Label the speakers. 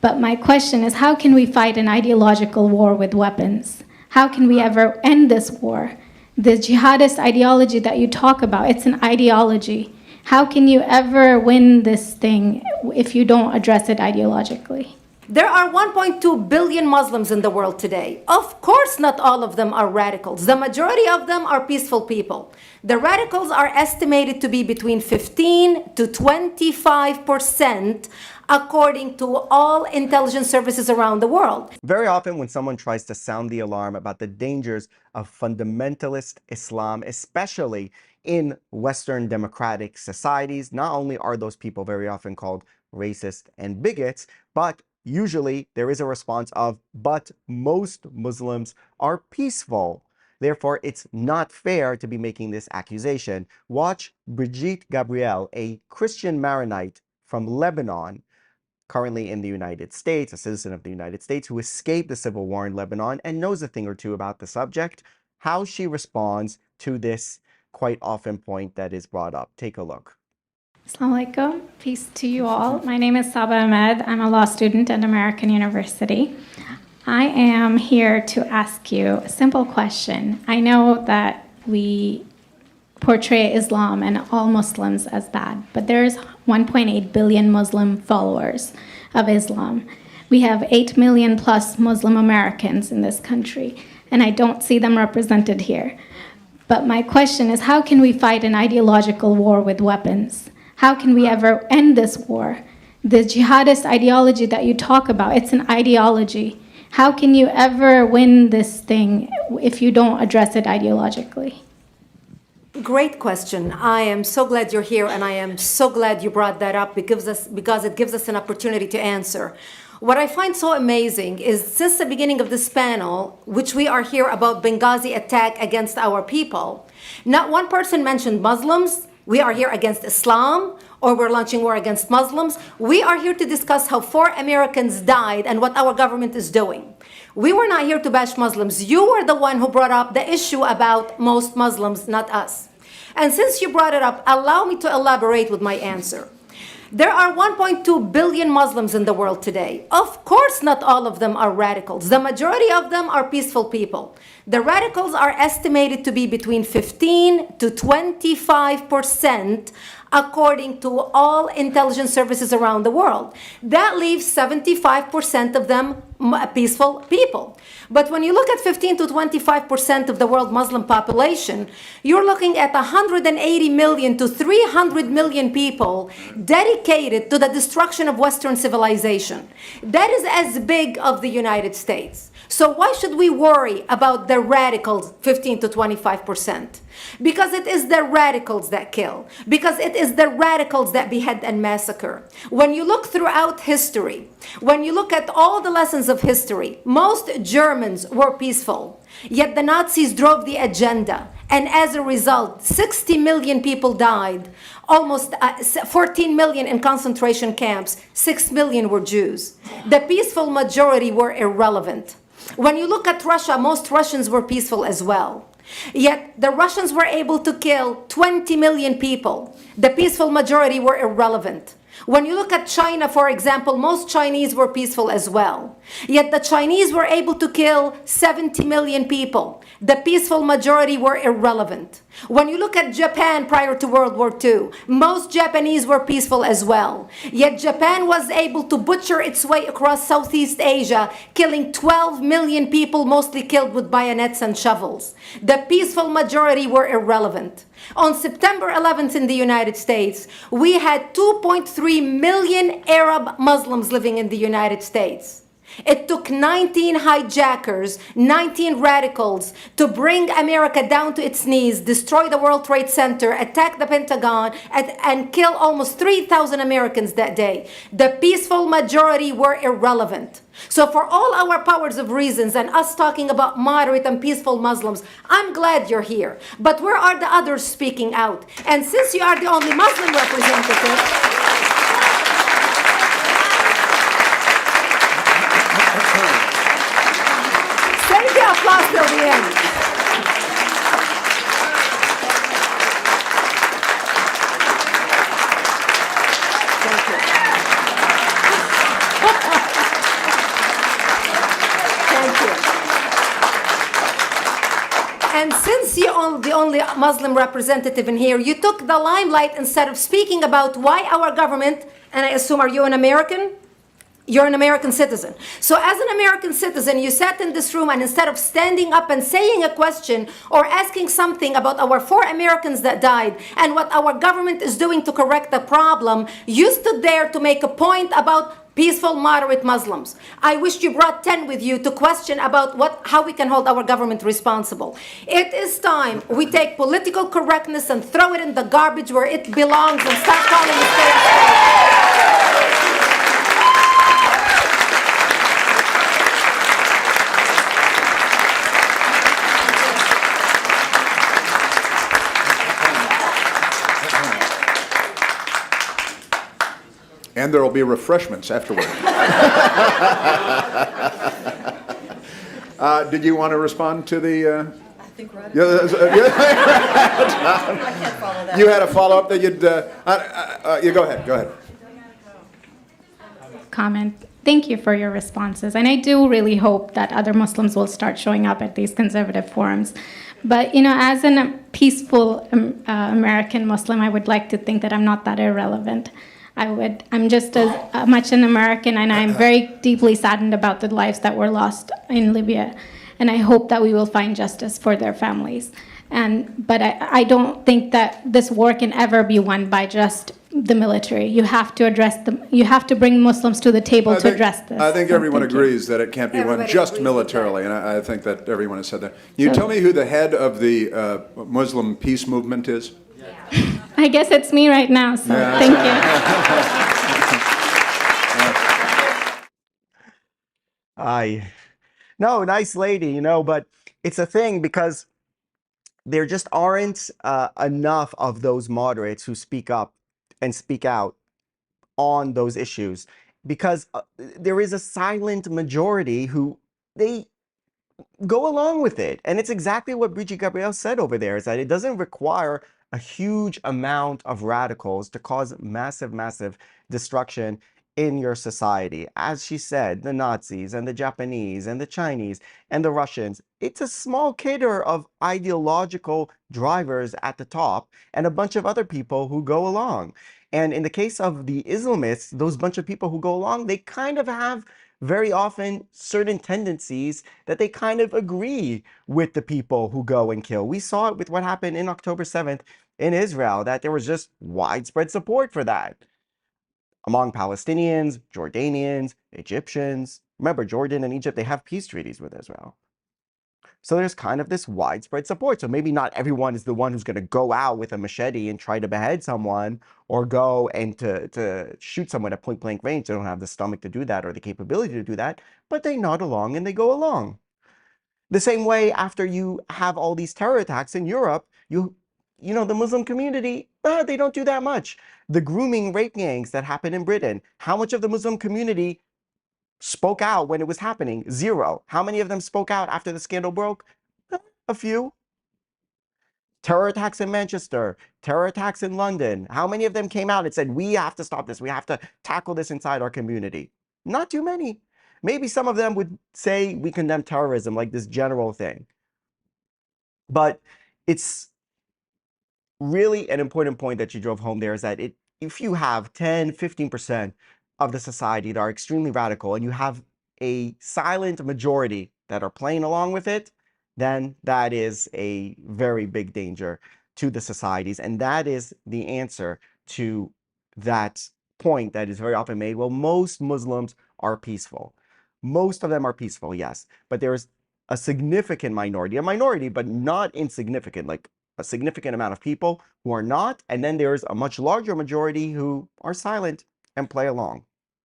Speaker 1: But my question is, how can we fight an ideological war with weapons? How can we ever end this war? The jihadist ideology that you talk about, it's an ideology. How can you ever win this thing if you don't address it ideologically?
Speaker 2: There are 1.2 billion Muslims in the world today. Of course, not all of them are radicals. The majority of them are peaceful people. The radicals are estimated to be between 15 to 25%, according to all intelligence services around the world.
Speaker 3: Very often when someone tries to sound the alarm about the dangers of fundamentalist Islam, especially in Western democratic societies, not only are those people very often called racist and bigots, but usually there is a response of, but most Muslims are peaceful. Therefore, it's not fair to be making this accusation. Watch Brigitte Gabriel, a Christian Maronite from Lebanon, currently in the United States, a citizen of the United States who escaped the civil war in Lebanon and knows a thing or two about the subject, how she responds to this quite often point that is brought up. Take a look.
Speaker 1: Assalamu alaikum. Peace to you all. My name is Saba Ahmed. I'm a law student at American University. I am here to ask you a simple question. I know that we portray Islam and all Muslims as bad, but there's 1.8 billion Muslim followers of Islam. We have 8 million plus Muslim Americans in this country, and I don't see them represented here. But my question is, how can we fight an ideological war with weapons? How can we ever end this war? The jihadist ideology that you talk about, it's an ideology. How can you ever win this thing if you don't address it ideologically?
Speaker 2: Great question. I am so glad you're here, and I am so glad you brought that up because it gives us an opportunity to answer. What I find so amazing is since the beginning of this panel, which we are here about Benghazi attack against our people, not one person mentioned Muslims. We are here against Islam, or we're launching war against Muslims. We are here to discuss how 4 Americans died and what our government is doing. We were not here to bash Muslims. You were the one who brought up the issue about most Muslims, not us. And since you brought it up, allow me to elaborate with my answer. There are 1.2 billion Muslims in the world today. Of course, not all of them are radicals. The majority of them are peaceful people. The radicals are estimated to be between 15 to 25%, according to all intelligence services around the world. That leaves 75% of them peaceful people. But when you look at 15 to 25% of the world Muslim population, you're looking at 180 million to 300 million people dedicated to the destruction of Western civilization. That is as big of the United States. So why should we worry about the radicals, 15 to 25%? Because it is the radicals that kill. Because it is the radicals that behead and massacre. When you look throughout history, when you look at all the lessons of history, most Germans were peaceful. Yet the Nazis drove the agenda. And as a result, 60 million people died. Almost 14 million in concentration camps. 6 million were Jews. The peaceful majority were irrelevant. When you look at Russia, most Russians were peaceful as well. Yet the Russians were able to kill 20 million people. The peaceful majority were irrelevant. When you look at China, for example, most Chinese were peaceful as well. Yet the Chinese were able to kill 70 million people. The peaceful majority were irrelevant. When you look at Japan prior to World War II, most Japanese were peaceful as well. Yet Japan was able to butcher its way across Southeast Asia, killing 12 million people, mostly killed with bayonets and shovels. The peaceful majority were irrelevant. On September 11th in the United States, we had 2.3 million Arab Muslims living in the United States. It took 19 hijackers, 19 radicals to bring America down to its knees, destroy the World Trade Center, attack the Pentagon, and kill almost 3,000 Americans that day. The peaceful majority were irrelevant. So for all our powers of reasons and us talking about moderate and peaceful Muslims, I'm glad you're here. But where are the others speaking out? And since you are the only Muslim representative, save the applause till the end. Thank you. And since you're the only Muslim representative in here, you took the limelight instead of speaking about why our government, and I assume, are you an American? You're an American citizen. So as an American citizen, you sat in this room and instead of standing up and saying a question or asking something about our 4 Americans that died and what our government is doing to correct the problem, you stood there to make a point about peaceful, moderate Muslims. I wish you brought 10 with you to question about how we can hold our government responsible. It is time we take political correctness and throw it in the garbage where it belongs and start calling it fair.
Speaker 4: And there will be refreshments afterward. Did you want to respond to the?
Speaker 5: I think Rod.
Speaker 4: Yeah,
Speaker 5: I can't follow that.
Speaker 4: you had a follow-up that you'd. You go ahead. Go ahead.
Speaker 1: Comment. Thank you for your responses. And I do really hope that other Muslims will start showing up at these conservative forums. But, as a peaceful American Muslim, I would like to think that I'm not that irrelevant. I'm just as much an American, and I'm very deeply saddened about the lives that were lost in Libya. And I hope that we will find justice for their families. But I don't think that this war can ever be won by just the military. You have to you have to bring Muslims to the table to address this.
Speaker 4: I think
Speaker 1: So
Speaker 4: everyone
Speaker 1: thank you.
Speaker 4: agrees that it can't be won
Speaker 2: Everybody
Speaker 4: just
Speaker 2: agrees with
Speaker 4: militarily, and I think that everyone has said that. Can you tell me who the head of the Muslim peace movement is?
Speaker 1: I guess it's me right now, so
Speaker 4: Yeah.
Speaker 1: thank you.
Speaker 3: No, nice lady, but it's a thing because there just aren't enough of those moderates who speak up and speak out on those issues because there is a silent majority who they go along with it. And it's exactly what Brigitte Gabriel said over there, is that it doesn't require a huge amount of radicals to cause massive, massive destruction in your society. As she said, the Nazis and the Japanese and the Chinese and the Russians, it's a small cater of ideological drivers at the top and a bunch of other people who go along. And in the case of the Islamists, those bunch of people who go along, they kind of have very often certain tendencies that they kind of agree with the people who go and kill. We saw it with what happened in October 7th in Israel, that there was just widespread support for that among Palestinians, Jordanians, Egyptians. Remember, Jordan and Egypt, they have peace treaties with Israel. So there's kind of this widespread support. So maybe not everyone is the one who's going to go out with a machete and try to behead someone or go and to shoot someone at point blank range. They don't have the stomach to do that or the capability to do that, but they nod along and they go along. The same way after you have all these terror attacks in Europe, the Muslim community, they don't do that much. The grooming rape gangs that happen in Britain, how much of the Muslim community spoke out when it was happening? Zero. How many of them spoke out after the scandal broke? A few. Terror attacks in Manchester, terror attacks in London. How many of them came out and said, we have to stop this, we have to tackle this inside our community? Not too many. Maybe some of them would say we condemn terrorism, like this general thing. But it's really an important point that you drove home there, is that if you have 10, 15% of the society that are extremely radical and you have a silent majority that are playing along with it, then that is a very big danger to the societies. And that is the answer to that point that is very often made. Well, most Muslims are peaceful. Most of them are peaceful, yes, but there is a significant minority, but not insignificant, like a significant amount of people who are not, and then there's a much larger majority who are silent and play along.